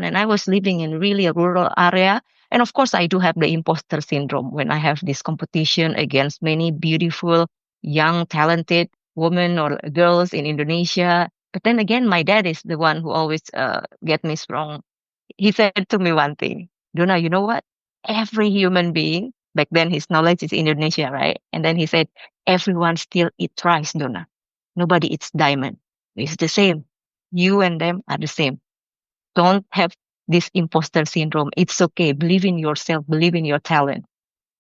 And I was living in really a rural area. And of course, I do have the imposter syndrome when I have this competition against many beautiful, young, talented women or girls in Indonesia. But then again, my dad is the one who always get me strong. He said to me one thing, Dona, you know what? Every human being, back then his knowledge is Indonesia, right? And then he said, everyone still eats rice, Dona. Nobody eats diamond. It's the same. You and them are the same. Don't have this imposter syndrome. It's okay. Believe in yourself, believe in your talent.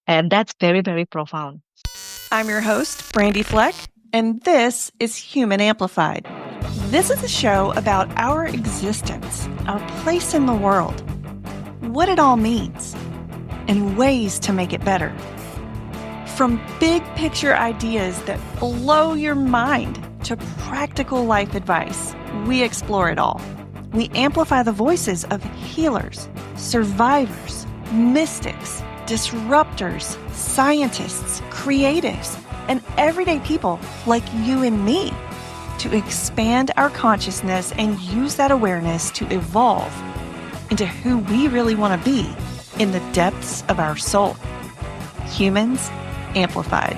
And that's very, very profound. I'm your host, Brandy Fleck, and this is Human Amplified. This is a show about our existence, our place in the world, what it all means, and ways to make it better. From big picture ideas that blow your mind to practical life advice, we explore it all. We amplify the voices of healers, survivors, mystics, disruptors, scientists, creatives, and everyday people like you and me to expand our consciousness and use that awareness to evolve into who we really want to be in the depths of our soul. Humans Amplified.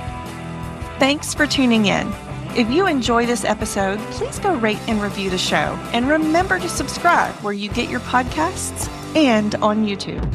Thanks for tuning in. If you enjoy this episode, please go rate and review the show. And remember to subscribe where you get your podcasts and on YouTube.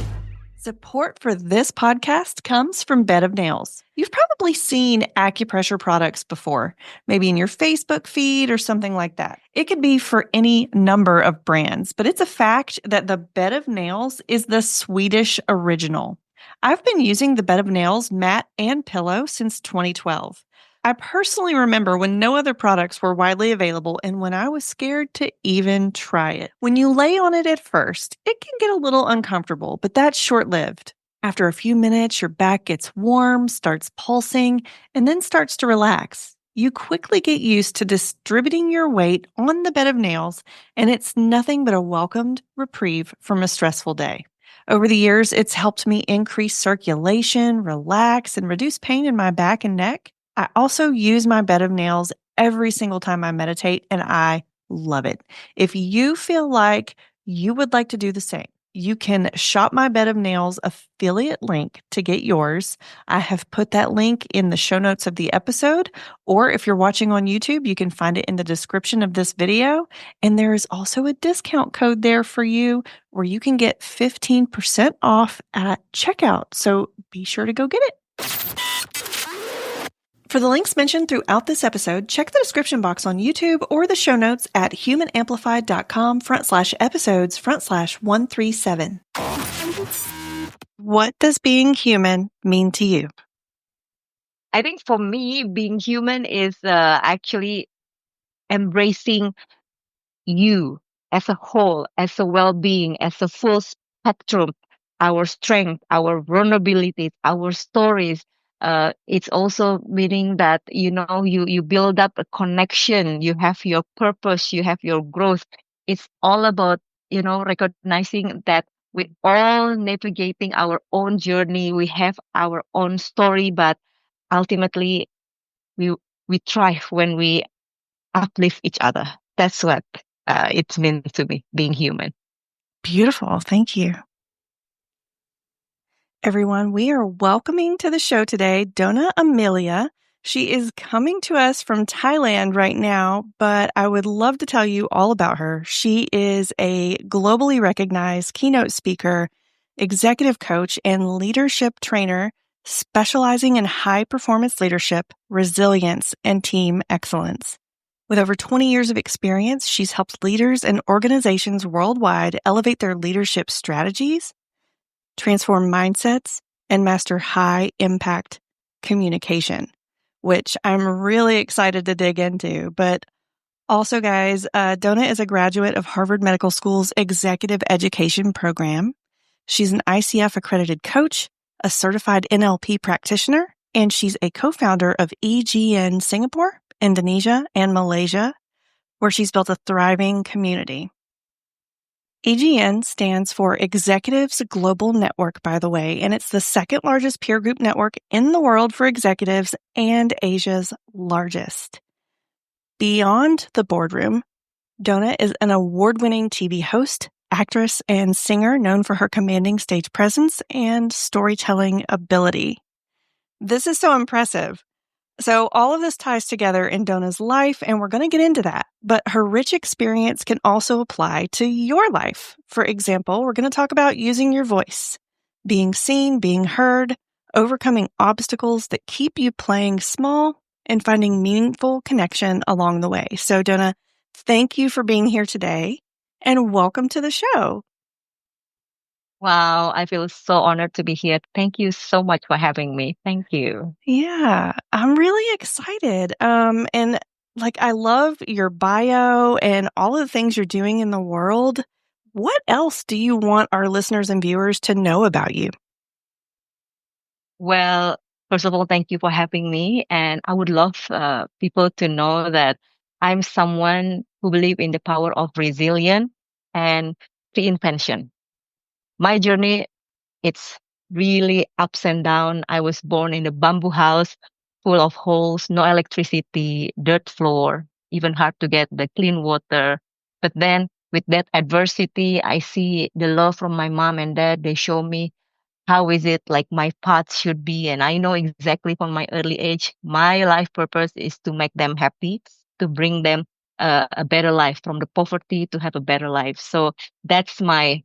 Support for this podcast comes from Bed of Nails. You've probably seen acupressure products before, maybe in your Facebook feed or something like that. It could be for any number of brands, but it's a fact that the Bed of Nails is the Swedish original. I've been using the Bed of Nails mat and pillow since 2012. I personally remember when no other products were widely available and when I was scared to even try it. When you lay on it at first, it can get a little uncomfortable, but that's short-lived. After a few minutes, your back gets warm, starts pulsing, and then starts to relax. You quickly get used to distributing your weight on the Bed of Nails, and it's nothing but a welcomed reprieve from a stressful day. Over the years, it's helped me increase circulation, relax, and reduce pain in my back and neck. I also use my Bed of Nails every single time I meditate, and I love it. If you feel like you would like to do the same, you can shop my Bed of Nails affiliate link to get yours. I have put that link in the show notes of the episode, or if you're watching on YouTube, you can find it in the description of this video. And there is also a discount code there for you where you can get 15% off at checkout. So be sure to go get it. For the links mentioned throughout this episode, check the description box on YouTube or the show notes at humanamplified.com/episodes/137. What does being human mean to you? I think for me, being human is actually embracing you as a whole, as a well-being, as a full spectrum, our strength, our vulnerabilities, our stories. It's also meaning that, you build up a connection, you have your purpose, you have your growth. It's all about, recognizing that we all navigating our own journey. We have our own story, but ultimately we thrive when we uplift each other. That's what it means to me, being human. Beautiful. Thank you. Everyone, we are welcoming to the show today Dona Amelia. She is coming to us from Thailand right now, but I would love to tell you all about her. She is a globally recognized keynote speaker, executive coach, and leadership trainer specializing in high-performance leadership, resilience, and team excellence. With over 20 years of experience, she's helped leaders and organizations worldwide elevate their leadership strategies, transform mindsets, and master high-impact communication, which I'm really excited to dig into. But also, guys, Dona is a graduate of Harvard Medical School's Executive Education Program. She's an ICF-accredited coach, a certified NLP practitioner, and she's a co-founder of EGN Singapore, Indonesia, and Malaysia, where she's built a thriving community. EGN stands for Executives Global Network, by the way, and it's the second largest peer group network in the world for executives and Asia's largest. Beyond the boardroom, Dona is an award-winning TV host, actress and singer known for her commanding stage presence and storytelling ability. This is so impressive. So all of this ties together in Dona's life, and we're going to get into that. But her rich experience can also apply to your life. For example, we're going to talk about using your voice, being seen, being heard, overcoming obstacles that keep you playing small, and finding meaningful connection along the way. So Dona, thank you for being here today, and welcome to the show. Wow, I feel so honored to be here. Thank you so much for having me. Thank you. Yeah, I'm really excited. And like, I love your bio and all of the things you're doing in the world. What else do you want our listeners and viewers to know about you? Well, first of all, thank you for having me. And I would love people to know that I'm someone who believe in the power of resilience and reinvention. My journey, it's really ups and down. I was born in a bamboo house full of holes, no electricity, dirt floor, even hard to get the clean water. But then with that adversity, I see the love from my mom and dad. They show me how is it like my path should be. And I know exactly from my early age, my life purpose is to make them happy, to bring them a better life from the poverty to have a better life. So that's my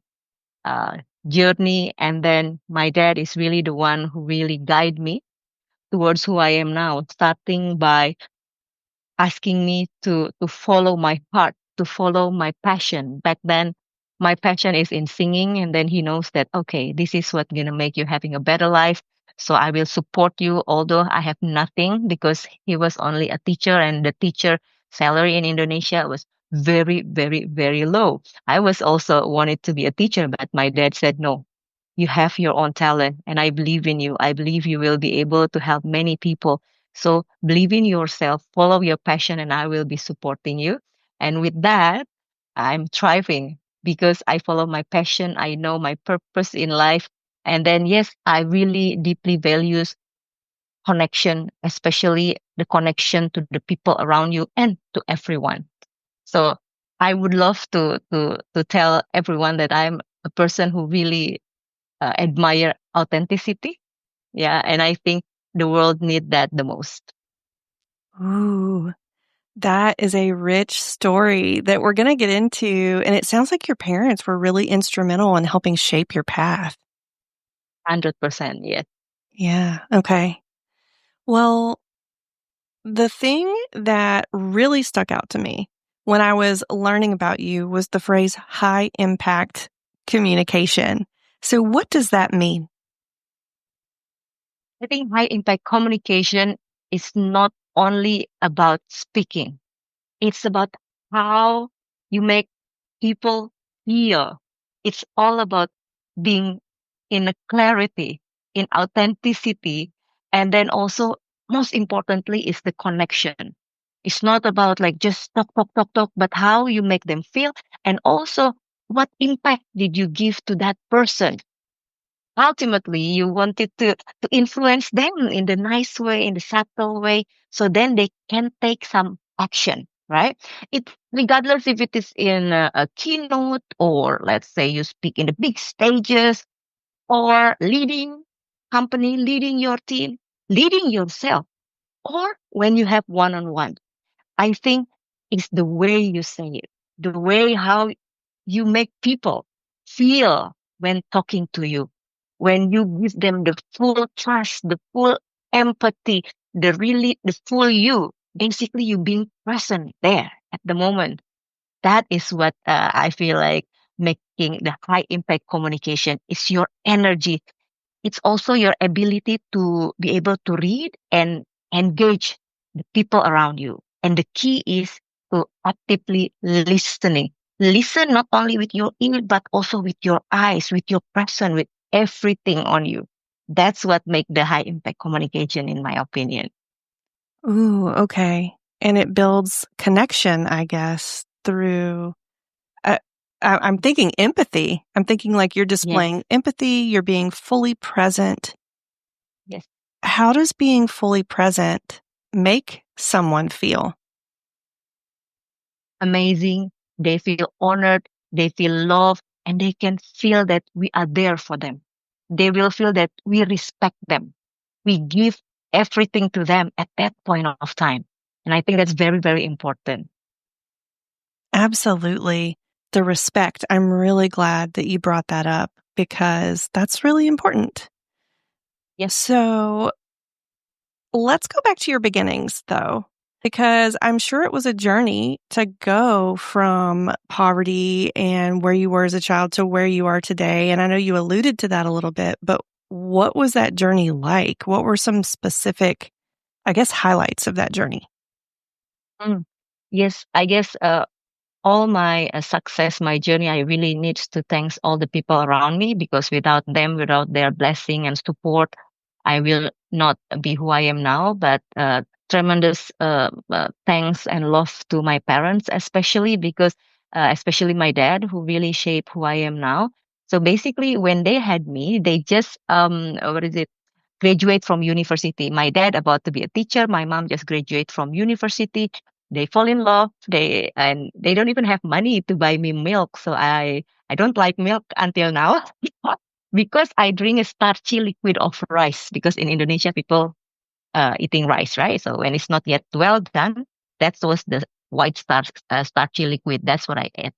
uh, journey. And then my dad is really the one who really guide me towards who I am now, starting by asking me to follow my heart, to follow my passion. Back then, my passion is in singing, and then he knows that okay, this is what's gonna make you having a better life. So I will support you, although I have nothing because he was only a teacher, and the teacher salary in Indonesia was very, very, very low. I was also wanted to be a teacher, but my dad said no. You have your own talent, and I believe in you. I believe you will be able to help many people. So believe in yourself, follow your passion, and I will be supporting you. And with that, I'm thriving because I follow my passion. I know my purpose in life. And then, yes, I really deeply values connection, especially the connection to the people around you and to everyone. So I would love to tell everyone that I'm a person who really admire authenticity. Yeah, and I think the world need that the most. Ooh, that is a rich story that we're going to get into. And it sounds like your parents were really instrumental in helping shape your path. 100%, yes. Yeah. Okay. Well, the thing that really stuck out to me when I was learning about you was the phrase high impact communication. So, what does that mean? I think high impact communication is not only about speaking. It's about how you make people feel. It's all about being in a clarity, in authenticity, and then also most importantly is the connection. It's not about like just talk, talk, talk, talk, but how you make them feel, and also what impact did you give to that person. Ultimately, you wanted to influence them in the nice way, in the subtle way, so then they can take some action, right? It regardless if it is in a keynote or let's say you speak in the big stages or leading company, leading your team, leading yourself, or when you have one-on-one. I think it's the way you say it, the way how you make people feel when talking to you, when you give them the full trust, the full empathy, the full you. Basically, you being present there at the moment. That is what I feel like making the high impact communication is your energy. It's also your ability to be able to read and engage the people around you. And the key is to actively listening. Listen not only with your ear, but also with your eyes, with your presence, with everything on you. That's what make the high impact communication, in my opinion. Ooh, okay. And it builds connection, I guess, through. Uh, I'm thinking empathy. I'm thinking like you're Yes, displaying empathy, you're being fully present. yes. How does being fully present make someone feel? Amazing. They feel honored. They feel loved. and they can feel that we are there for them. They will feel that we respect them. We give everything to them at that point of time. And I think that's very, very important. Absolutely. The respect. I'm really glad that you brought that up because that's really important. Yes. So let's go back to your beginnings, though, because I'm sure it was a journey to go from poverty and where you were as a child to where you are today. And I know you alluded to that a little bit, but what was that journey like? What were some specific, I guess, highlights of that journey? Mm. Yes, I guess all my success, my journey, I really need to thanks all the people around me, because without them, without their blessing and support, I will not be who I am now. But tremendous thanks and love to my parents, especially because, especially my dad, who really shaped who I am now. So basically, when they had me, they just what is it? Graduate from university. My dad about to be a teacher. My mom just graduate from university. They fall in love. They don't even have money to buy me milk. So I don't like milk until now because I drink a starchy liquid of rice, because in Indonesia people eating rice, right? So when it's not yet well done, that was the white starchy liquid. That's what I ate,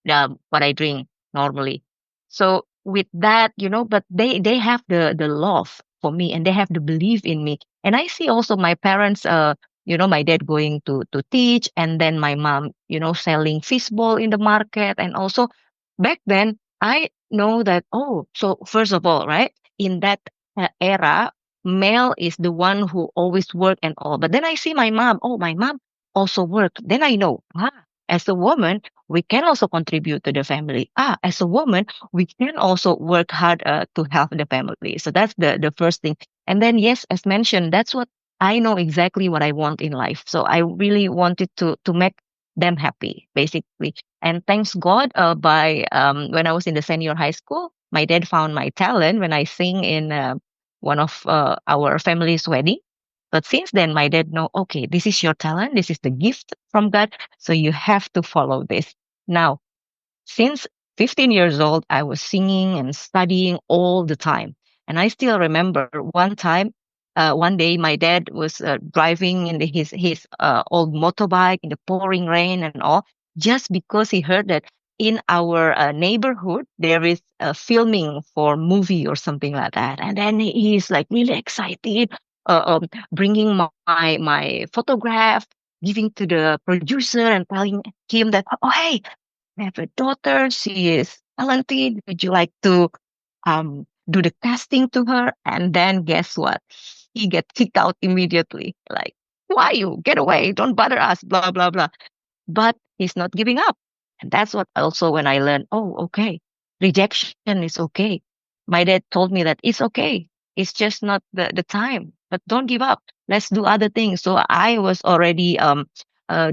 what I drink normally. So with that, but they have the love for me, and they have the belief in me. And I see also my parents, my dad going to teach, and then my mom, selling fishbowl in the market. And also back then I know that, oh, so first of all, right, in that era, male is the one who always work and all. But then I see my mom, oh, my mom also work. Then I know, as a woman, we can also contribute to the family. As a woman, we can also work hard to help the family. So that's the first thing. And then, yes, as mentioned, that's what I know exactly what I want in life. So I really wanted to make them happy, basically. And thanks God, by when I was in the senior high school, my dad found my talent when I sing in one of our family's wedding. But since then, my dad know, okay, this is your talent. This is the gift from God. So you have to follow this. Now, since 15 years old, I was singing and studying all the time. And I still remember one time, one day, my dad was driving in his old motorbike in the pouring rain and all, just because he heard that in our neighborhood there is a filming for movie or something like that. And then he's like really excited, bringing my photograph, giving to the producer and telling him that, oh, hey, I have a daughter. She is talented. Would you like to do the casting to her? And then guess what? He get kicked out immediately. Like, why you get away? Don't bother us. Blah blah blah. But he's not giving up. And that's what also when I learned, oh, okay, rejection is okay. My dad told me that it's okay. It's just not the time, but don't give up. Let's do other things. So I was already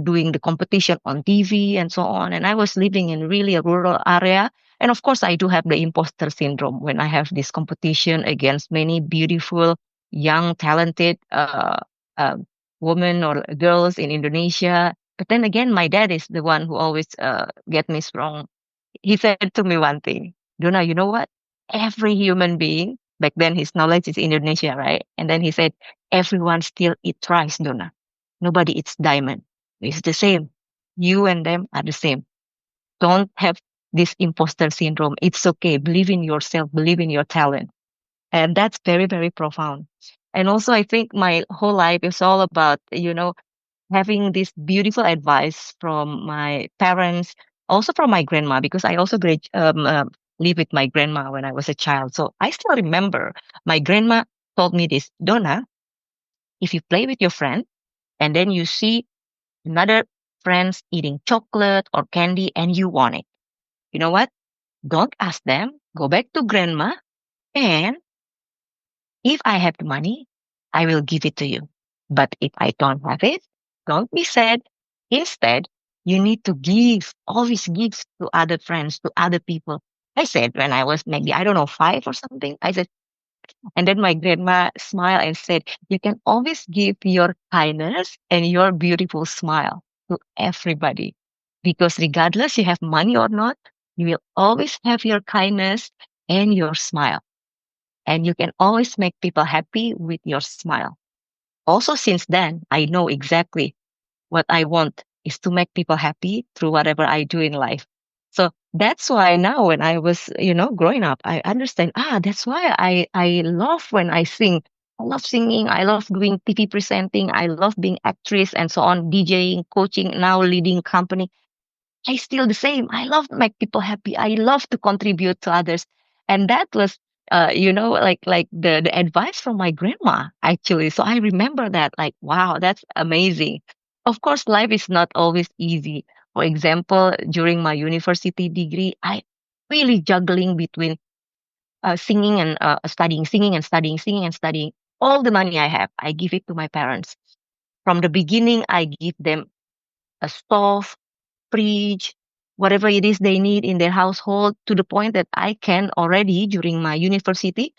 doing the competition on TV and so on. And I was living in really a rural area. And of course, I do have the imposter syndrome when I have this competition against many beautiful, young, talented uh, women or girls in Indonesia. But then again, my dad is the one who always get me strong. He said to me one thing, Dona, you know what? Every human being, back then his knowledge is Indonesia, right? And then he said, everyone still eats rice, Dona. Nobody eats diamond. It's the same. You and them are the same. Don't have this imposter syndrome. It's okay. Believe in yourself, believe in your talent. And that's very, very profound. And also, I think my whole life is all about, having this beautiful advice from my parents, also from my grandma, because I also live with my grandma when I was a child. So I still remember my grandma told me this, Donna, if you play with your friend and then you see another friends eating chocolate or candy and you want it, you know what? Don't ask them. Go back to grandma, and if I have the money, I will give it to you. But if I don't have it, don't be sad. Instead, you need to give, always give to other friends, to other people. I said when I was maybe, I don't know, 5 or something, I said, and then my grandma smiled and said, you can always give your kindness and your beautiful smile to everybody. Because regardless you have money or not, You will always have your kindness and your smile. And you can always make people happy with your smile. Also, since then, I know exactly what I want is to make people happy through whatever I do in life. So that's why now when I was, growing up, I understand, that's why I love when I sing. I love singing. I love doing TV presenting. I love being actress and so on, DJing, coaching, now leading company. I still the same. I love to make people happy. I love to contribute to others. And that was, like the advice from my grandma actually. So I remember that like, wow, that's amazing. Of course, life is not always easy. For example, during my university degree, I really juggling between singing and studying, singing and studying, singing and studying. All the money I have, I give it to my parents. From the beginning, I give them a stove, fridge, whatever it is they need in their household, to the point that I can already during my university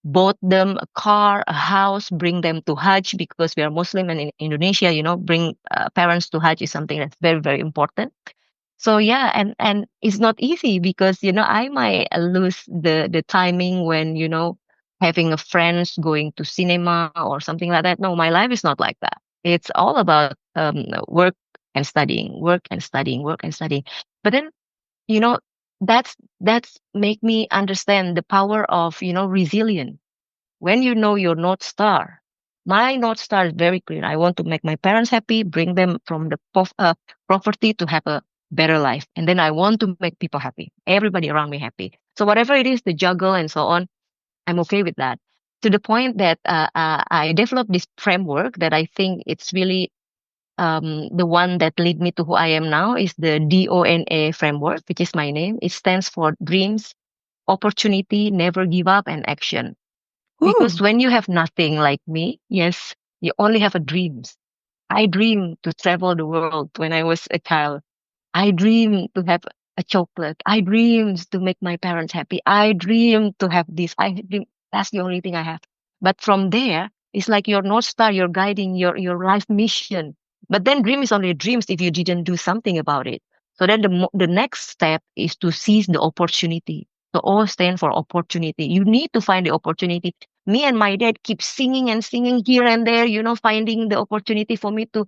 bought them a car, a house, bring them to Hajj because we are Muslim and in Indonesia, bring parents to Hajj is something that's very, very important. So yeah, and it's not easy because I might lose the timing when having a friends going to cinema or something like that. No, my life is not like that. It's all about work and studying, work and studying, work and studying. But then you know that's make me understand the power of resilience. When you know your North Star, my North Star is very clear. I want to make my parents happy, bring them from the poverty to have a better life. And then I want to make people happy, everybody around me happy. So whatever it is, the juggle and so on, I'm okay with that. To the point that I developed this framework that I think it's really the one that lead me to who I am now is the D.O.N.A framework, which is my name. It stands for dreams, opportunity, never give up, and action. Because Ooh. when you have nothing like me, yes, you only have a dreams. I dream to travel the world when I was a child. I dream to have a chocolate. I dream to make my parents happy. I dream to have this. I dream that's the only thing I have. But from there, it's like your North Star, you're guiding your life mission. But then dream is only dreams if you didn't do something about it. So then the next step is to seize the opportunity. So O stand for opportunity. You need to find the opportunity. Me and my dad keep singing and singing here and there, finding the opportunity for me to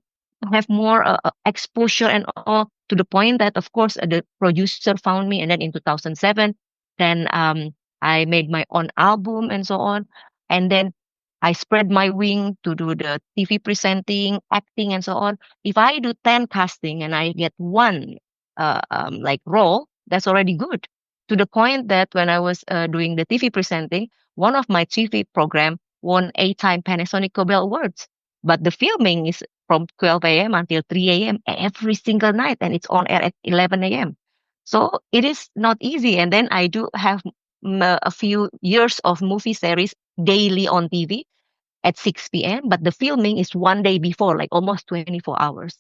have more exposure and all, to the point that, of course, the producer found me. And then in 2007, then I made my own album and so on. And then I spread my wing to do the TV presenting, acting, and so on. If I do 10 casting and I get one like role, that's already good. To the point that when I was doing the TV presenting, one of my TV program won 8-time Panasonic Cobel Awards. But the filming is from 12 a.m. until 3 a.m. every single night, and it's on air at 11 a.m. So it is not easy. And then I do have a few years of movie series daily on TV at 6 p.m., but the filming is one day before, like almost 24 hours.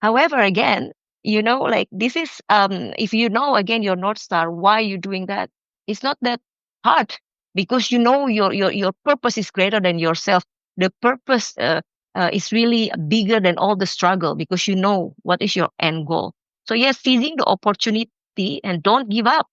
However, again, like this is if you know again your North Star, why you doing that? It's not that hard because your purpose is greater than yourself. The purpose is really bigger than all the struggle because you know what is your end goal. So yes, seizing the opportunity and don't give up.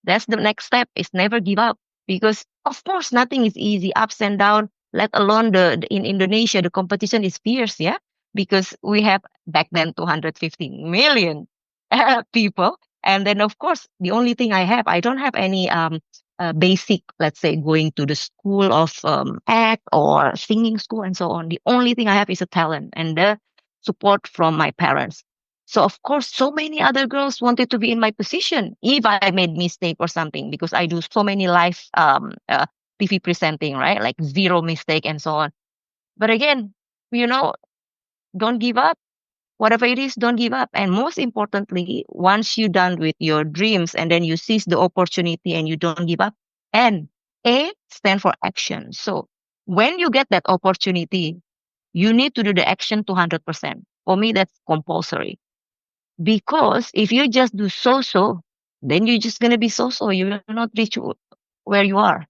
That's the next step is never give up because of course nothing is easy, ups and down, let alone in Indonesia, the competition is fierce, yeah, because we have back then 250 million people. And then of course, the only thing I don't have any basic, let's say, going to the school of act or singing school and so on. The only thing I have is a talent and the support from my parents. So of course, so many other girls wanted to be in my position if I made mistake or something because I do so many live TV presenting, right? Like zero mistake and so on. But again, you know, don't give up. Whatever it is, don't give up. And most importantly, once you're done with your dreams and then you seize the opportunity and you don't give up, and A stand for action. So when you get that opportunity, you need to do the action to 100%. For me, that's compulsory. Because if you just do so, then you're just going to be so. You will not reach where you are.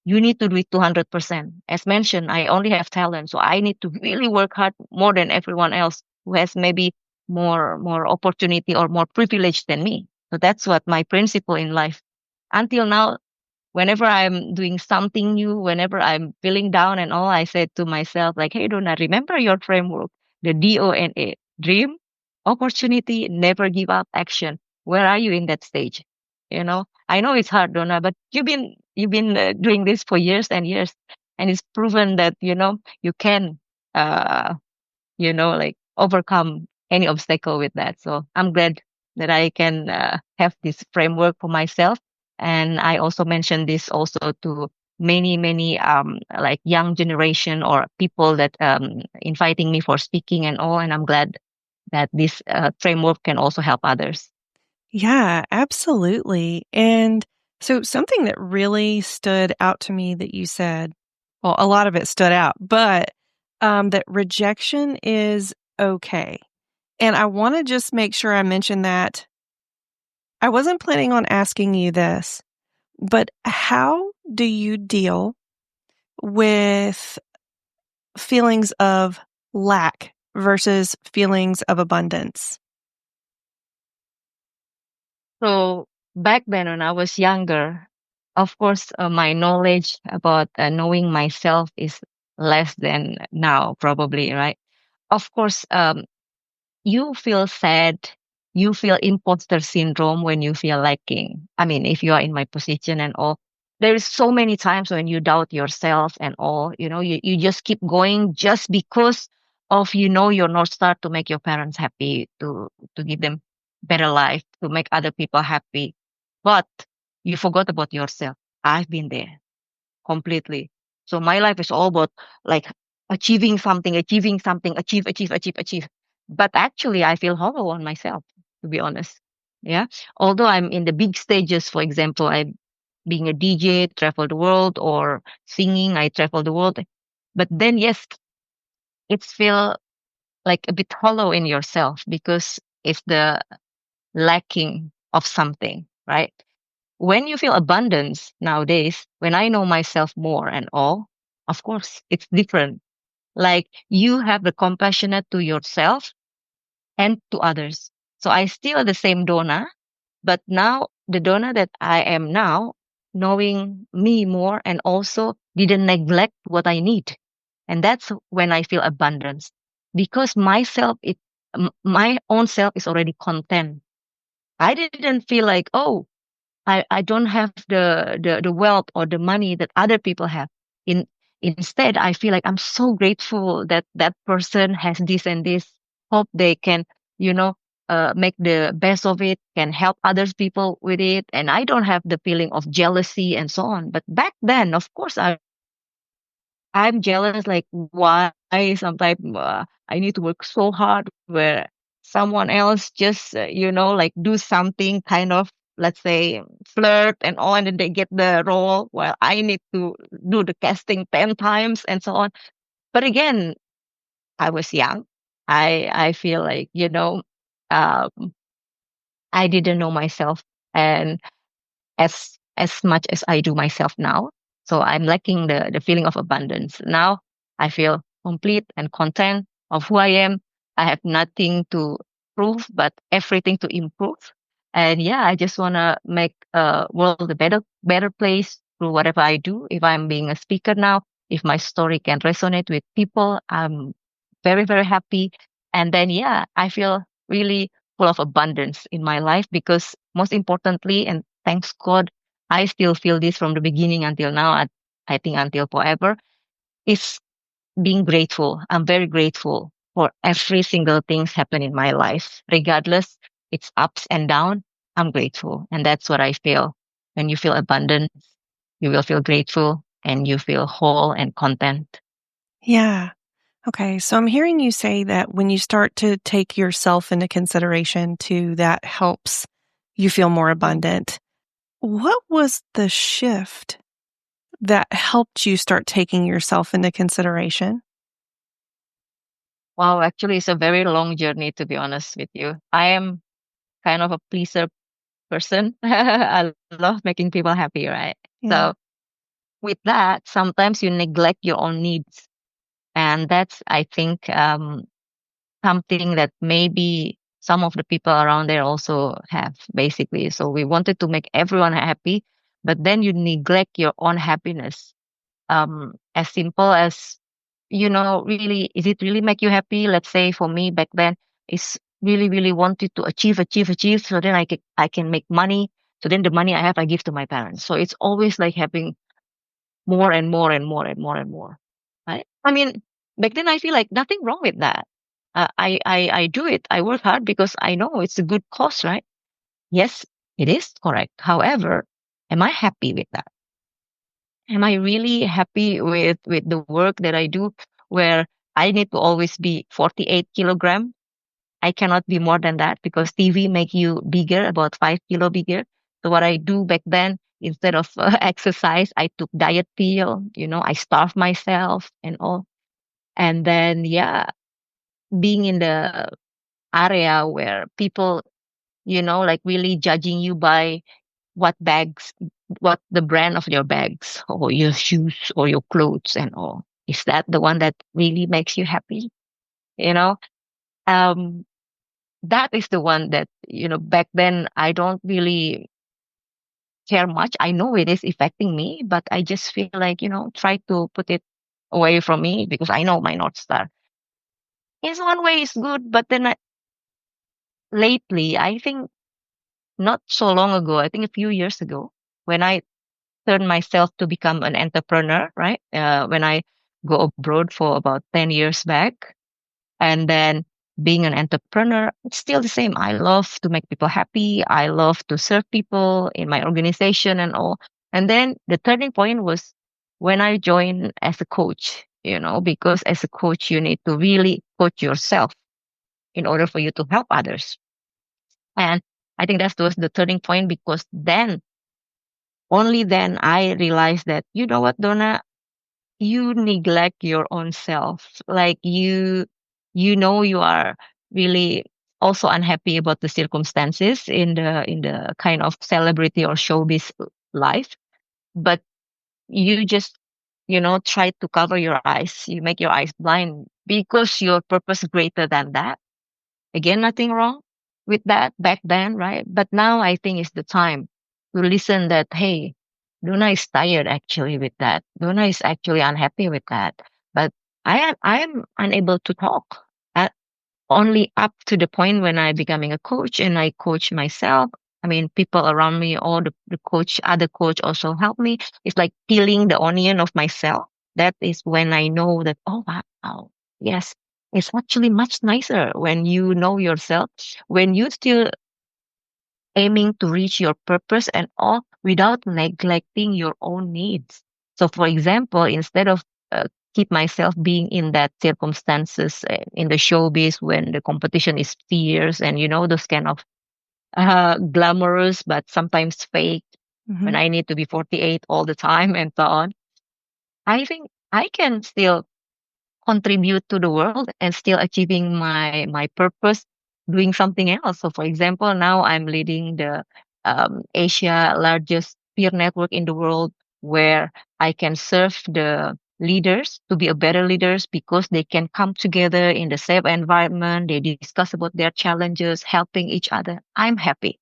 You need to do it 200%. As mentioned, I only have talent. So I need to really work hard more than everyone else who has maybe more opportunity or more privilege than me. So that's what my principle in life. Until now, whenever I'm doing something new, whenever I'm feeling down and all, I said to myself, like, hey, Donna, remember your framework, the DONA, dream, opportunity, never give up, action. Where are you in that stage? I know it's hard, Donna, but you've been doing this for years and years, and it's proven that you can, uh, like overcome any obstacle with that. So I'm glad that I can have this framework for myself. And I also mentioned this also to many, many like young generation or people that inviting me for speaking and all. And I'm glad that this framework can also help others. Yeah, absolutely. And so something that really stood out to me that you said, well, a lot of it stood out, but that rejection is okay. And I want to just make sure I mention that I wasn't planning on asking you this, but how do you deal with feelings of lack versus feelings of abundance? So back then when I was younger, of course, my knowledge about knowing myself is less than now, probably, right? Of course, you feel sad, you feel imposter syndrome when you feel lacking. I mean, if you are in my position and all, there is so many times when you doubt yourself and all, you just keep going just because of, your North Star to make your parents happy, to give them better life, to make other people happy. But you forgot about yourself. I've been there completely. So my life is all about like achieving something, achieve. But actually, I feel hollow on myself, to be honest. Yeah. Although I'm in the big stages, for example, I being a DJ, travel the world, or singing, I travel the world. But then, yes, it's feel like a bit hollow in yourself because it's the lacking of something, right? When you feel abundance nowadays, when I know myself more and all, of course, it's different. Like you have the compassionate to yourself and to others. So I still the same Donna, but now the Donna that I am now, knowing me more and also didn't neglect what I need. And that's when I feel abundance because my own self is already content. I didn't feel like, oh, I don't have the wealth or the money that other people have. Instead, I feel like I'm so grateful that that person has this and this. Hope they can, you know, make the best of it, can help others people with it. And I don't have the feeling of jealousy and so on. But back then, of course, I'm jealous, like, why sometimes I need to work so hard where someone else just, like do something kind of, let's say, flirt and all, and then they get the role while I need to do the casting 10 times and so on. But again, I was young. I feel like, um, I didn't know myself. And as much as I do myself now. So I'm lacking the feeling of abundance. Now I feel complete and content of who I am. I have nothing to prove, but everything to improve. And yeah, I just want to make world a better place through whatever I do. If I'm being a speaker now, if my story can resonate with people, I'm very, very happy. And then, yeah, I feel really full of abundance in my life because most importantly, and thanks God, I still feel this from the beginning until now, I think until forever, is being grateful. I'm very grateful for every single things happen in my life, regardless it's ups and down. I'm grateful. And that's what I feel. When you feel abundance, you will feel grateful and you feel whole and content. Yeah. Okay. So I'm hearing you say that when you start to take yourself into consideration too, that helps you feel more abundant. What was the shift that helped you start taking yourself into consideration? Wow, actually, it's a very long journey, to be honest with you. I am kind of a pleaser person. I love making people happy, right? Yeah. So with that, sometimes you neglect your own needs. And that's, I think, something that maybe some of the people around there also have, basically. So we wanted to make everyone happy, but then you neglect your own happiness. As simple as, really, is it really make you happy? Let's say for me back then, is really, really wanted to achieve, achieve, achieve. So then I can make money. So then the money I have, I give to my parents. So it's always like having more and more and more and more and more. Right? I mean, back then I feel like nothing wrong with that. I do it. I work hard because I know it's a good cause, right? Yes, it is correct. However, am I happy with that? Am I really happy with the work that I do, where I need to always be 48 kilogram? I cannot be more than that because TV make you bigger, about 5 kilo bigger. So what I do back then, instead of exercise, I took diet pill. I starved myself and all. And then, yeah, being in the area where people, like really judging you by what bags, what the brand of your bags or your shoes or your clothes and all. Is that the one that really makes you happy? You know, um, that is the one that, back then I don't really care much. I know it is affecting me, but I just feel like, try to put it away from me because I know my North Star. In one way it's good, but then lately, I think not so long ago, I think a few years ago, when I turned myself to become an entrepreneur, right? When I go abroad for about 10 years back, and then being an entrepreneur, it's still the same. I love to make people happy. I love to serve people in my organization and all. And then the turning point was when I joined as a coach, because as a coach, you need to really coach yourself in order for you to help others. And I think that was the turning point because then, only then I realized that, you know what, Donna, you neglect your own self. Like you are really also unhappy about the circumstances in the kind of celebrity or showbiz life, but you just, try to cover your eyes. You make your eyes blind because your purpose is greater than that. Again, nothing wrong with that back then, right? But now I think it's the time to listen that, hey, Duna is tired actually with that. Duna is actually unhappy with that. But I am unable to talk. Only up to the point when I becoming a coach and I coach myself. I mean, people around me, all the coach, other coach also help me. It's like peeling the onion of myself. That is when I know that, oh, wow, yes, it's actually much nicer when you know yourself, when you still aiming to reach your purpose and all without neglecting your own needs. So, for example, instead of keep myself being in that circumstances in the showbiz when the competition is fierce and those kind of glamorous but sometimes fake, when Mm-hmm. I need to be 48 all the time and so on, I think I can still contribute to the world and still achieving my purpose doing something else. So for example, now I'm leading the Asia largest peer network in the world, where I can serve the leaders to be a better leaders because they can come together in the safe environment. They discuss about their challenges, helping each other. I'm happy.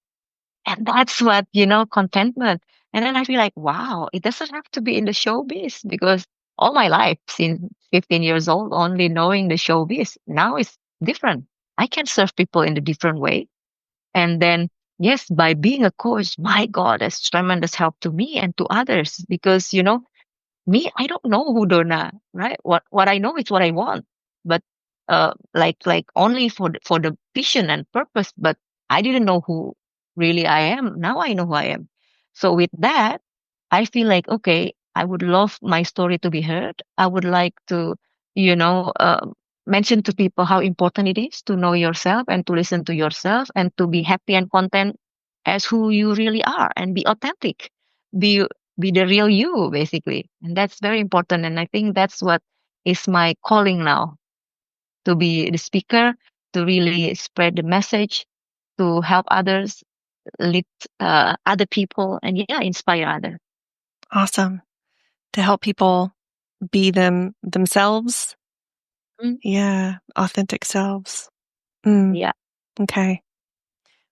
And that's what, contentment. And then I feel like, wow, it doesn't have to be in the showbiz because all my life, since 15 years old, only knowing the showbiz, now it's different. I can serve people in a different way. And then, yes, by being a coach, my God, that's tremendous help to me and to others because, me, I don't know who Dona, right? What I know is what I want, but like only for the vision and purpose. But I didn't know who really I am. Now I know who I am. So with that, I feel like okay, I would love my story to be heard. I would like to, you know, uh, mention to people how important it is to know yourself and to listen to yourself and to be happy and content as who you really are and be authentic. Be be the real you basically, and that's very important, and I think that's what is my calling now, to be the speaker, to really spread the message, to help others, lead other people, and yeah, inspire others. Awesome. To help people be themselves. Mm, Yeah. Authentic selves. Mm. yeah. Okay.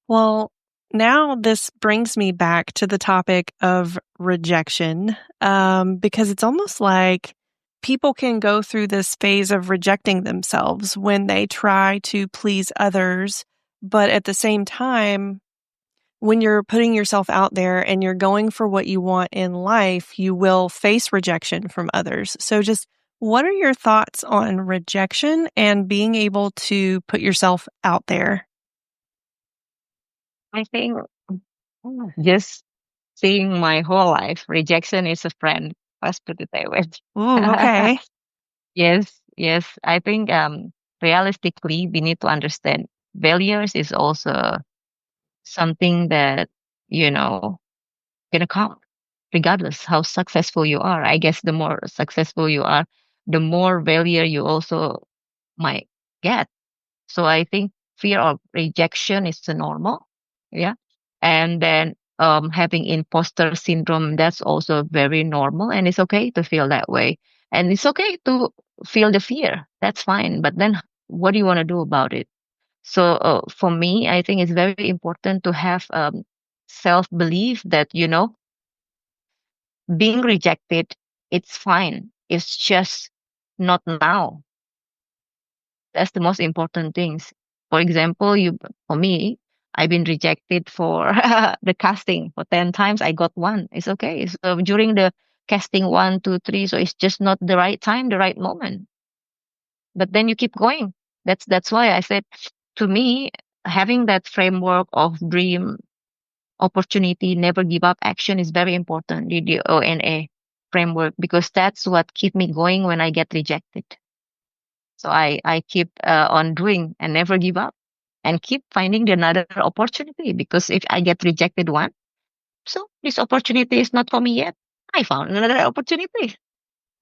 Well, now this brings me back to the topic of rejection, because it's almost like people can go through this phase of rejecting themselves when they try to please others. But at the same time, when you're putting yourself out there and you're going for what you want in life, you will face rejection from others. So just what are your thoughts on rejection and being able to put yourself out there? I think just seeing my whole life, rejection is a friend. Let's put it that way. Ooh, okay. Yes, yes. I think realistically, we need to understand failures is also something that, you know, gonna come regardless how successful you are. I guess the more successful you are, the more failure you also might get. So I think fear of rejection is the normal. Yeah. And then having imposter syndrome, that's also very normal. And it's okay to feel that way. And it's okay to feel the fear. That's fine. But then what do you want to do about it? So for me, I think it's very important to have self belief that, being rejected, it's fine. It's just not now. That's the most important things. For example, for me, I've been rejected for the casting for 10 times. I got one. It's okay. So during the casting one, two, three, so it's just not the right time, the right moment. But then you keep going. That's why I said to me, having that framework of dream, opportunity, never give up action is very important, the D.O.N.A framework, because that's what keep me going when I get rejected. So I keep on doing and never give up and keep finding another opportunity, because if I get rejected one, so this opportunity is not for me yet. I found another opportunity.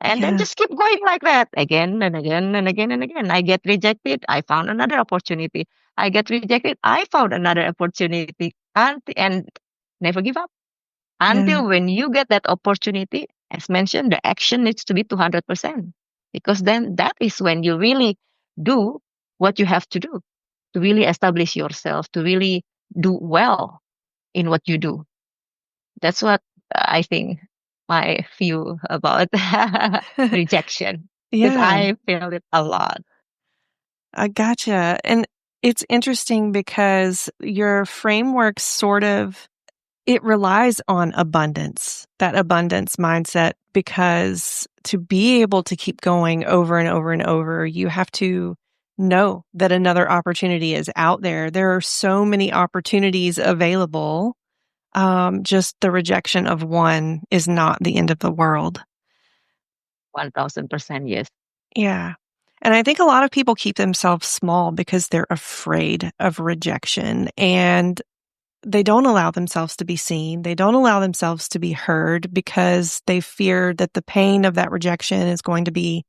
And then Yeah. just keep going like that again and again and again and again. I get rejected. I found another opportunity. I get rejected. I found another opportunity. And never give up Yeah. until when you get that opportunity. As mentioned, the action needs to be 200%, because then that is when you really do what you have to do to really establish yourself, to really do well in what you do. That's what I think my view about rejection, because Yeah. I feel it a lot. I gotcha. And it's interesting because your framework sort of it relies on abundance, that abundance mindset, because to be able to keep going over and over and over, you have to know that another opportunity is out there. There are so many opportunities available. Just the rejection of one is not the end of the world. 1000% yes. Yeah. And I think a lot of people keep themselves small because they're afraid of rejection and they don't allow themselves to be seen. They don't allow themselves to be heard because they fear that the pain of that rejection is going to be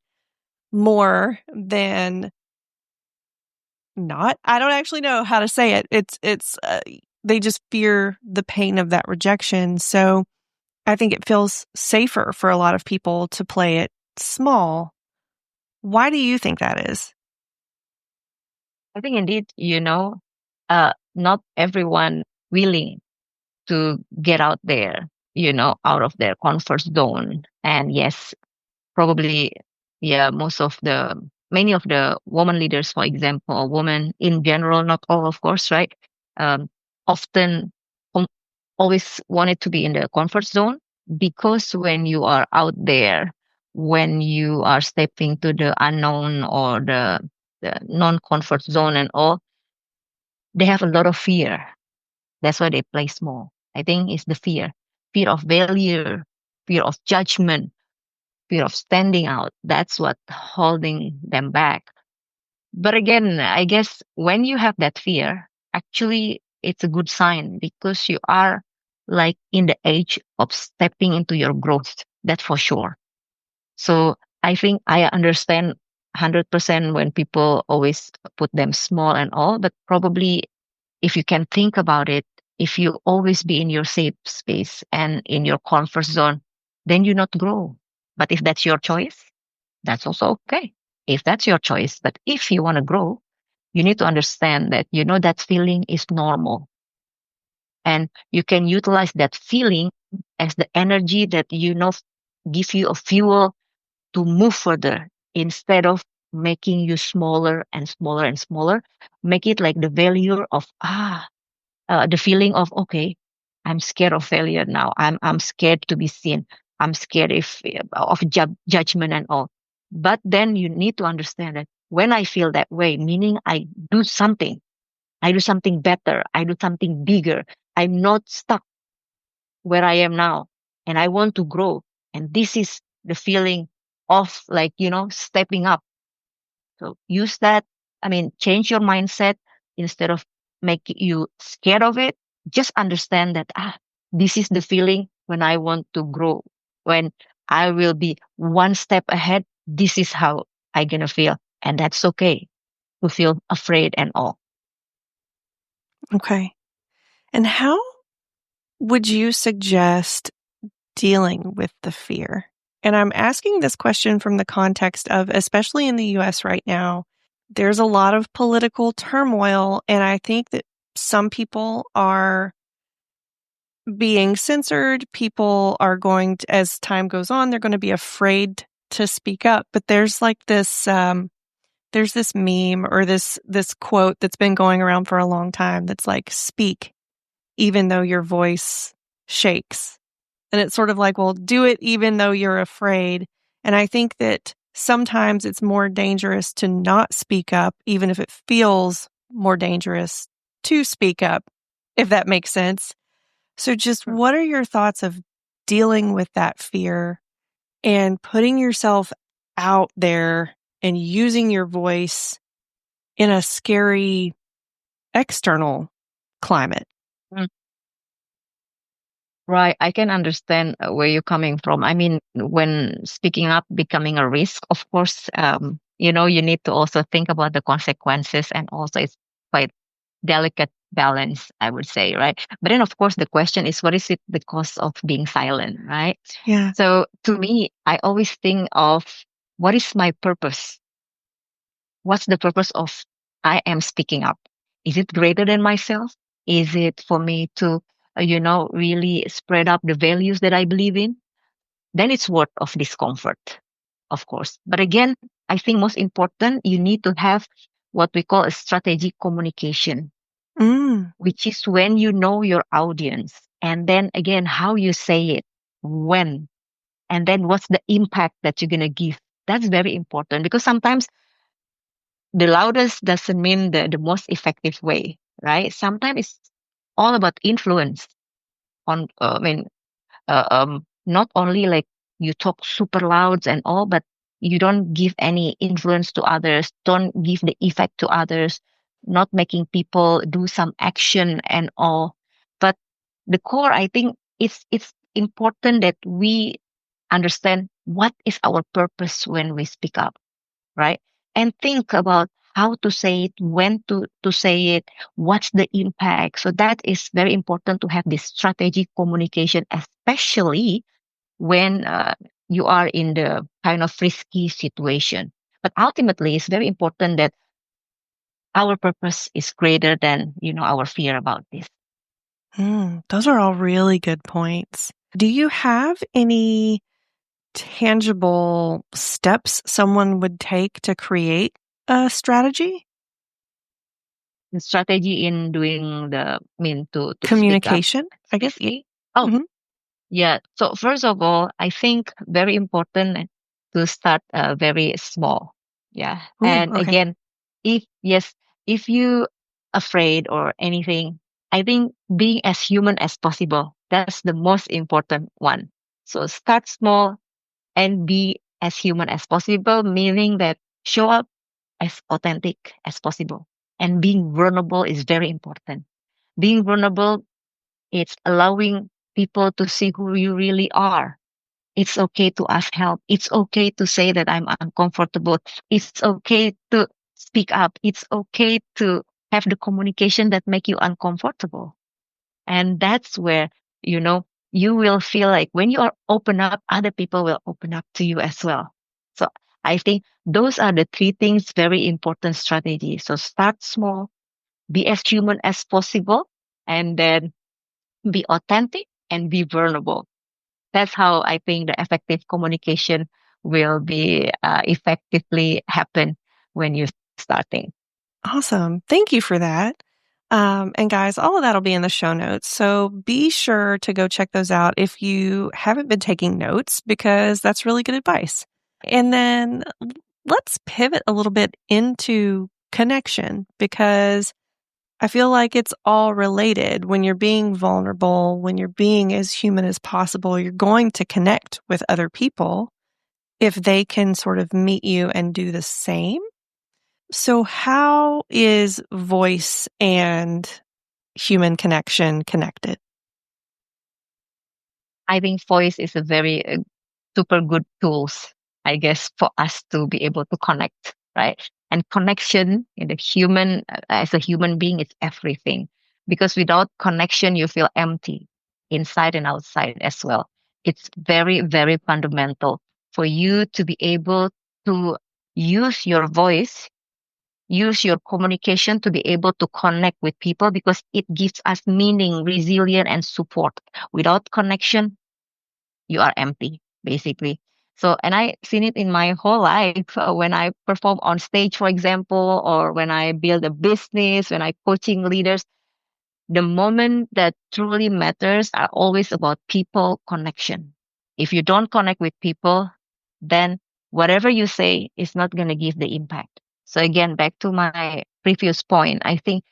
more than not. I don't actually know how to say it. They just fear the pain of that rejection. So I think it feels safer for a lot of people to play it small. Why do you think that is? I think indeed, not everyone willing to get out there, out of their comfort zone. And yes, probably, yeah, many of the woman leaders, for example, or women in general, not all, of course, right? Um, often com- always wanted to be in the comfort zone, because when you are out there, when you are stepping to the unknown or the non-comfort zone and all, they have a lot of fear. That's why they play small. I think it's the fear of failure, fear of judgment, fear of standing out. That's what holding them back. But again, I guess when you have that fear, actually it's a good sign, because you are like in the age of stepping into your growth. That's for sure. So I think I understand 100% when people always put them small and all, but probably if you can think about it, if you always be in your safe space and in your comfort zone, then you not grow. But if that's your choice, that's also okay. If that's your choice. But if you want to grow, You need to understand that, that feeling is normal, and you can utilize that feeling as the energy that, give you a fuel to move further, instead of making you smaller and smaller and smaller. Make it like the value of, the feeling of, okay, I'm scared of failure now. I'm scared to be seen. I'm scared if of judgment and all. But then you need to understand that when I feel that way, meaning do something, I do something better, I do something bigger. I'm not stuck where I am now, and I want to grow. And this is the feeling of, like, stepping up. So use that. I mean, change your mindset. Instead of making you scared of it, just understand that, this is the feeling when I want to grow. When I will be one step ahead, this is how I gonna feel. And that's okay to feel afraid and all. Okay. And how would you suggest dealing with the fear? And I'm asking this question from the context of, especially in the US right now, there's a lot of political turmoil. And I think that some people are being censored. People are going to, as time goes on, they're going to be afraid to speak up. But there's like there's this meme or this quote that's been going around for a long time that's like, speak even though your voice shakes. And it's sort of like, well, do it even though you're afraid. And I think that sometimes it's more dangerous to not speak up, even if it feels more dangerous to speak up, if that makes sense. So just Sure. what are your thoughts of dealing with that fear and putting yourself out there and using your voice in a scary external climate? Right. I can understand where you're coming from. I mean, when speaking up becoming a risk, of course, you need to also think about the consequences, and also it's quite delicate balance, I would say, right? But then, of course, the question is, what is it the cost of being silent, right? Yeah. So to me, I always think of, what is my purpose? What's the purpose of I am speaking up? Is it greater than myself? Is it for me to, really spread up the values that I believe in? Then it's worth of discomfort, of course. But again, I think most important, you need to have what we call a strategic communication, Mm. which is when you know your audience, and then again, how you say it, when, and then what's the impact that you're going to give. That's very important, because sometimes the loudest doesn't mean the most effective way, right? Sometimes it's all about influence on, not only like you talk super loud and all, but you don't give any influence to others, don't give the effect to others, not making people do some action and all. But the core, I think it's important that we understand what is our purpose when we speak up, right? And think about how to say it, when to say it, what's the impact. So that is very important, to have this strategic communication, especially when you are in the kind of risky situation. But ultimately, it's very important that our purpose is greater than, our fear about this. Those are all really good points. Do you have any tangible steps someone would take to create a strategy? The strategy in doing to speak up, Communication, I guess. especially. Oh, Mhm. yeah. So first of all, I think very important to start very small. Yeah. Ooh, And okay. again, if you afraid or anything, I think being as human as possible. That's the most important one. So start small and be as human as possible, meaning that show up as authentic as possible. And being vulnerable is very important. Being vulnerable, it's allowing people to see who you really are. It's okay to ask help. It's okay to say that I'm uncomfortable. It's okay to speak up. It's okay to have the communication that make you uncomfortable. And that's where, you know, you will feel like when you are open up, other people will open up to you as well. So I think those are the three things, very important strategy. So start small, be as human as possible, and then be authentic and be vulnerable. That's how I think the effective communication will be effectively happen when you're starting. Awesome. Thank you for that. And guys, all of that will be in the show notes. So be sure to go check those out if you haven't been taking notes, because that's really good advice. And then let's pivot a little bit into connection, because I feel like it's all related. When you're being vulnerable, when you're being as human as possible, you're going to connect with other people if they can sort of meet you and do the same. So, how is voice and human connection connected? I think voice is a very super good tools, I guess, for us to be able to connect, right? And connection in the human, as a human being, is everything. Because without connection, you feel empty inside and outside as well. It's very, very fundamental for you to be able to use your voice, use your communication to be able to connect with people because it gives us meaning, resilience, and support. Without connection, you are empty, basically. So, and I seen it in my whole life when I perform on stage, for example, or when I build a business, when I coaching leaders, the moment that truly matters are always about people connection. If you don't connect with people, then whatever you say is not going to give the impact. So again, back to my previous point, I think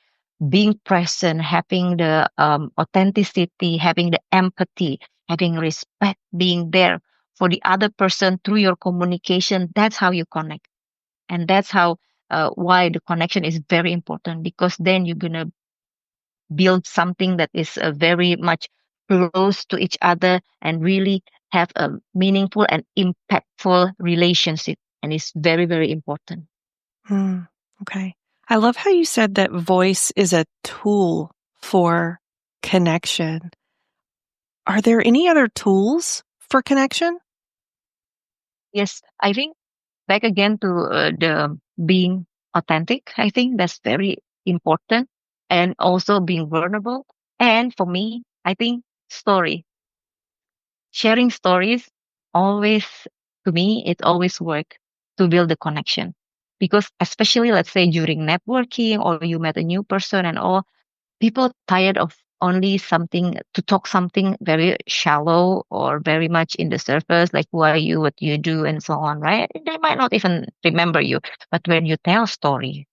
being present, having the authenticity, having the empathy, having respect, being there for the other person through your communication, that's how you connect. And that's how, why the connection is very important because then you're going to build something that is very much close to each other and really have a meaningful and impactful relationship. And it's very, very important. Hmm, okay. I love how you said that voice is a tool for connection. Are there any other tools for connection? Yes, I think back again to the being authentic. I think that's very important and also being vulnerable. And for me, I think story, sharing stories always, to me, it always work to build the connection. Because especially let's say during networking or you met a new person and all, people tired of only something to talk something very shallow or very much in the surface, like who are you, what you do, and so on, right? They might not even remember you. But when you tell story,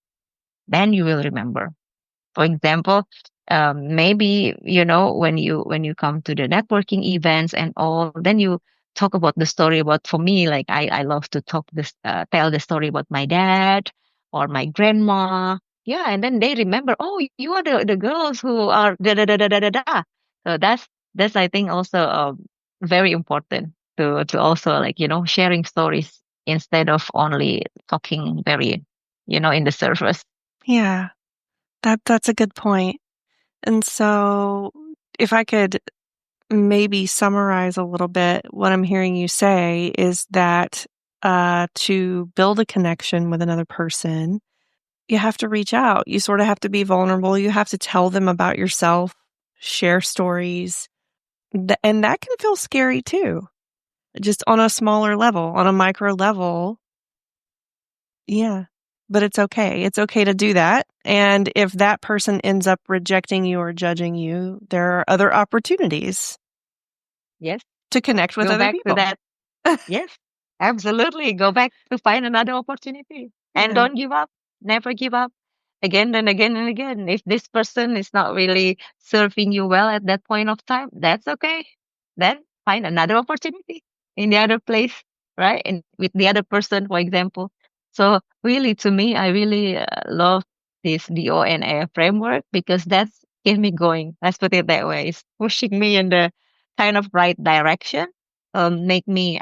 then you will remember. For example, maybe when you come to the networking events and all, then you talk about the story about. For me, like I love to tell the story about my dad or my grandma. Yeah, and then they remember. Oh, you are the girls who are da da da da da da da. So that's I think also very important to also like sharing stories instead of only talking very in the surface. Yeah, that's a good point. And so if I could maybe summarize a little bit, what I'm hearing you say is that to build a connection with another person, you have to reach out. You sort of have to be vulnerable. You have to tell them about yourself, share stories. And that can feel scary too, just on a smaller level, on a micro level. Yeah. But it's okay. It's okay to do that. And if that person ends up rejecting you or judging you, there are other opportunities Yes, to connect with go other back to people. that. Yes, absolutely. Go back to find another opportunity and Yeah. don't give up. Never give up again and again and again. If this person is not really serving you well at that point of time, that's okay. Then find another opportunity in the other place, right? And with the other person, for example. So really, to me, I really love this DONA framework because that's kept me going. Let's put it that way. It's pushing me in the kind of right direction, make me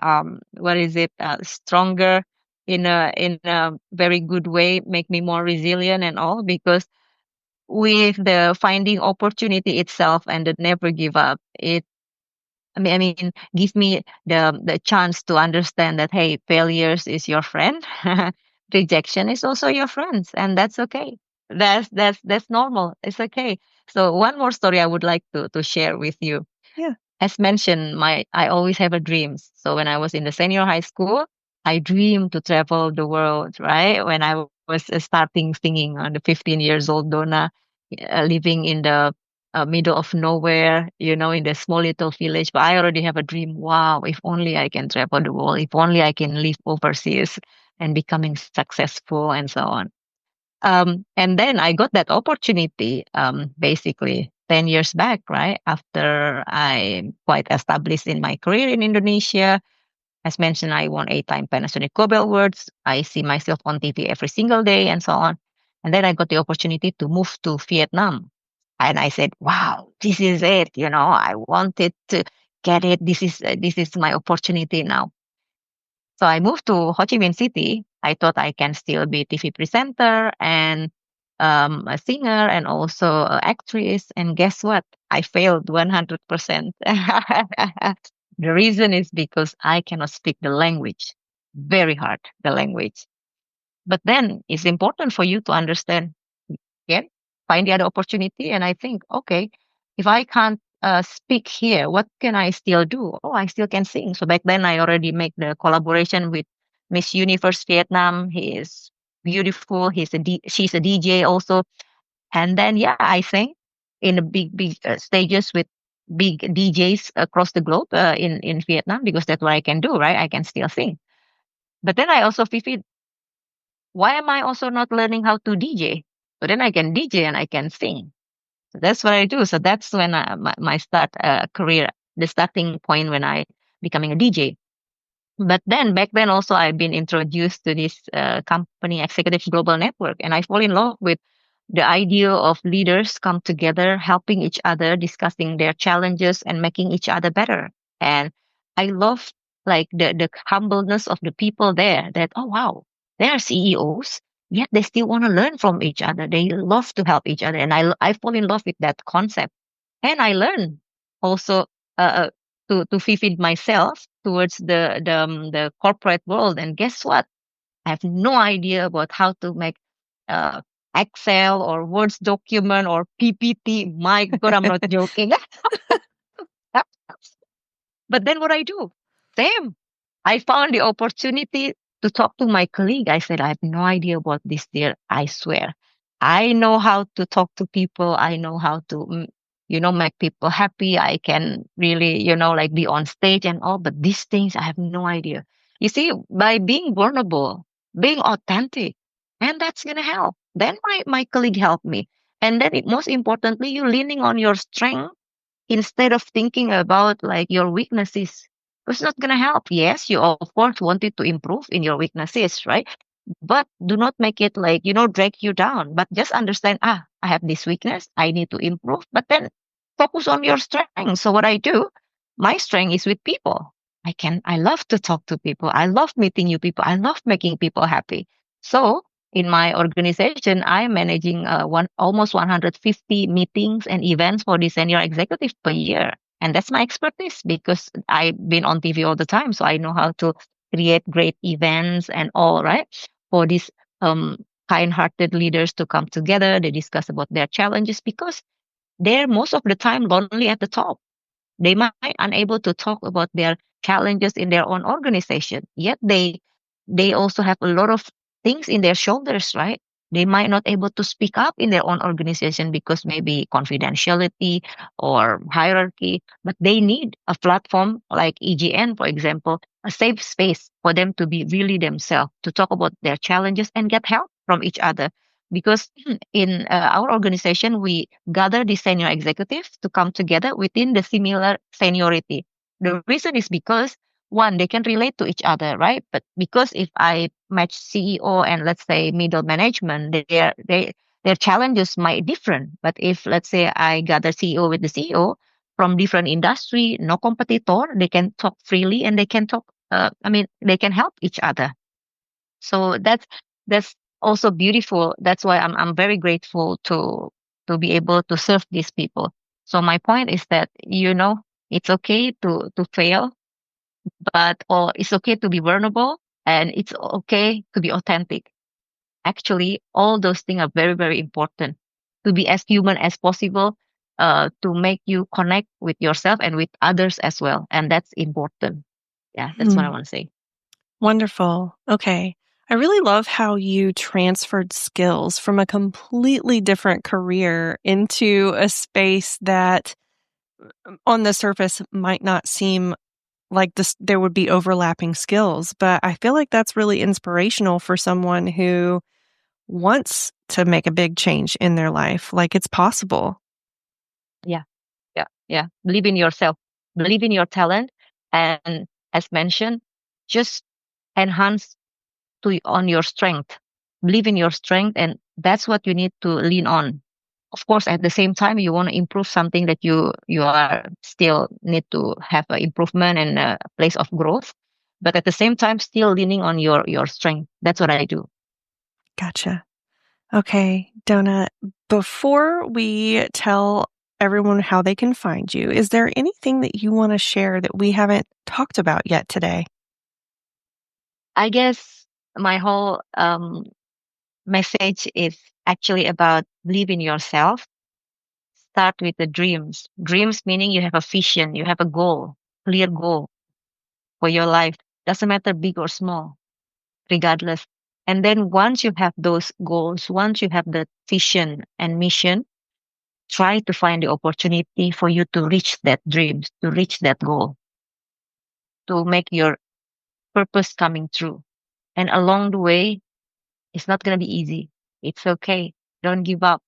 what is it stronger in a very good way, make me more resilient and all because with the finding opportunity itself and the never give up, I mean, give me the chance to understand that, hey, failures is your friend, rejection is also your friends, and that's okay. That's normal. It's okay. So one more story I would like to share with you. Yeah. As mentioned, my I always have a dreams. So when I was in the senior high school, I dreamed to travel the world. Right when I was starting singing on the 15 years old Dona, living in the middle of nowhere, in the small little village. But I already have a dream. Wow, if only I can travel the world. If only I can live overseas and becoming successful and so on. And then I got that opportunity, basically 10 years back, right? After I quite established in my career in Indonesia. As mentioned, I won 8-time Panasonic Kobe Awards. I see myself on TV every single day and so on. And then I got the opportunity to move to Vietnam. And I said, wow, this is it. I wanted to get it. This is my opportunity now. So I moved to Ho Chi Minh City. I thought I can still be TV presenter and a singer and also an actress. And guess what? I failed 100%. The reason is because I cannot speak the language. Very hard, the language. But then it's important for you to understand, again, find the other opportunity. And I think, okay, if I can't speak here, what can I still do? Oh, I still can sing. So back then, I already make the collaboration with Miss Universe Vietnam. He is beautiful. She's a DJ also. And then, yeah, I sing in the big stages with big DJs across the globe in Vietnam because that's what I can do, right? I can still sing. But then I also feel, why am I also not learning how to DJ? So then I can DJ and I can sing. So that's what I do. So that's when my start career, the starting point when I becoming a DJ. But then back then also I've been introduced to this company executive global network, and I fall in love with the idea of leaders come together, helping each other, discussing their challenges and making each other better. And I love like the humbleness of the people there that, oh wow, they are CEOs, yet they still want to learn from each other. They love to help each other. And I fall in love with that concept. And I learn also uh, uh, to feed myself towards the corporate world. And guess what? I have no idea about how to make uh, Excel or Words document or PPT. My God, I'm not joking. But then what I do? Same. I found the opportunity to talk to my colleague. I said, I have no idea about this, dear. I swear. I know how to talk to people. I know how to, make people happy. I can really, like be on stage and all. But these things, I have no idea. You see, by being vulnerable, being authentic, and that's going to help. Then my colleague helped me. And then most importantly, you leaning on your strength instead of thinking about like your weaknesses. It's not going to help. Yes, you of course wanted to improve in your weaknesses, right? But do not make it like, drag you down. But just understand, I have this weakness. I need to improve. But then focus on your strength. So what I do, my strength is with people. I love to talk to people. I love meeting new people. I love making people happy. So in my organization, I'm managing almost 150 meetings and events for the senior executive per year. And that's my expertise because I've been on TV all the time. So I know how to create great events and all, right? For these um, kind-hearted leaders to come together. They discuss about their challenges because they're most of the time lonely at the top. They might unable to talk about their challenges in their own organization, yet they also have a lot of things in their shoulders, right? They might not able to speak up in their own organization because maybe confidentiality or hierarchy, but they need a platform like EGN, for example, a safe space for them to be really themselves, to talk about their challenges and get help from each other. Because in our organization, we gather the senior executives to come together within the similar seniority. The reason is because one, they can relate to each other, right? But because if I match CEO and let's say middle management, their challenges might different. But if let's say I gather CEO with the CEO from different industry, no competitor, they can talk freely and they can talk. They can help each other. So that's also beautiful. That's why I'm very grateful to be able to serve these people. So my point is that It's okay to fail, but or it's okay to be vulnerable, and it's okay to be authentic. Actually, all those things are very, very important to be as human as possible, to make you connect with yourself and with others as well. And that's important. Yeah, that's what I Hmm. want to say. Wonderful. Okay. I really love how you transferred skills from a completely different career into a space that on the surface might not seem like this there would be overlapping skills, but I feel like that's really inspirational for someone who wants to make a big change in their life. Like it's possible. Yeah, yeah, yeah. Believe in yourself, believe in your talent. And as mentioned, just enhance on your strength. Believe in your strength, and that's what you need to lean on. Of course, at the same time, you want to improve something that you are still need to have an improvement and a place of growth. But at the same time, still leaning on your strength. That's what I do. Gotcha. Okay, Dona, before we tell everyone how they can find you, is there anything that you want to share that we haven't talked about yet today? I guess my whole message is actually about believe in yourself. Start with the dreams. Dreams meaning you have a vision, you have a goal, clear goal for your life. Doesn't matter big or small, regardless. And then once you have those goals, once you have the vision and mission, try to find the opportunity for you to reach that dreams, to reach that goal, to make your purpose coming true. And along the way, it's not going to be easy. It's okay. Don't give up.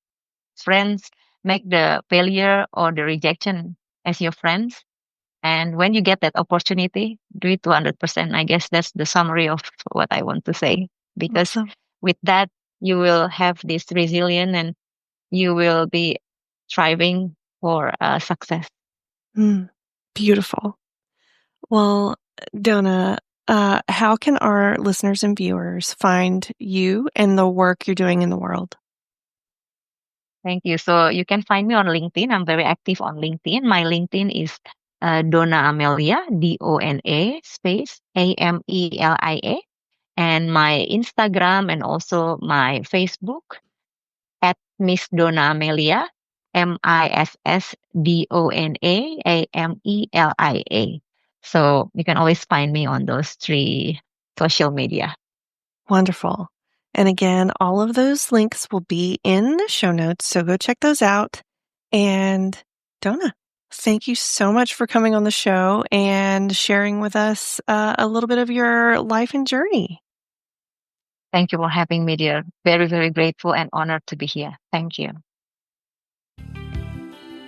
Friends, make the failure or the rejection as your friends. And when you get that opportunity, do it 200%. I guess that's the summary of what I want to say. Because Awesome. with that, you will have this resilience and you will be striving for success. Mm, beautiful. Well, Dona, how can our listeners and viewers find you and the work you're doing in the world? Thank you. So you can find me on LinkedIn. I'm very active on LinkedIn. My LinkedIn is Dona Amelia, D.O.N.A. space Amelia. And my Instagram and also my Facebook at Miss Dona Amelia, MissDonaAmelia. So you can always find me on those three social media. Wonderful. And again, all of those links will be in the show notes. So go check those out. And Dona, thank you so much for coming on the show and sharing with us a little bit of your life and journey. Thank you for having me, dear. Very, very grateful and honored to be here. Thank you.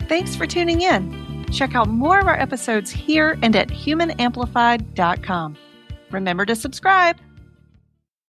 Thanks for tuning in. Check out more of our episodes here and at humanamplified.com. Remember to subscribe.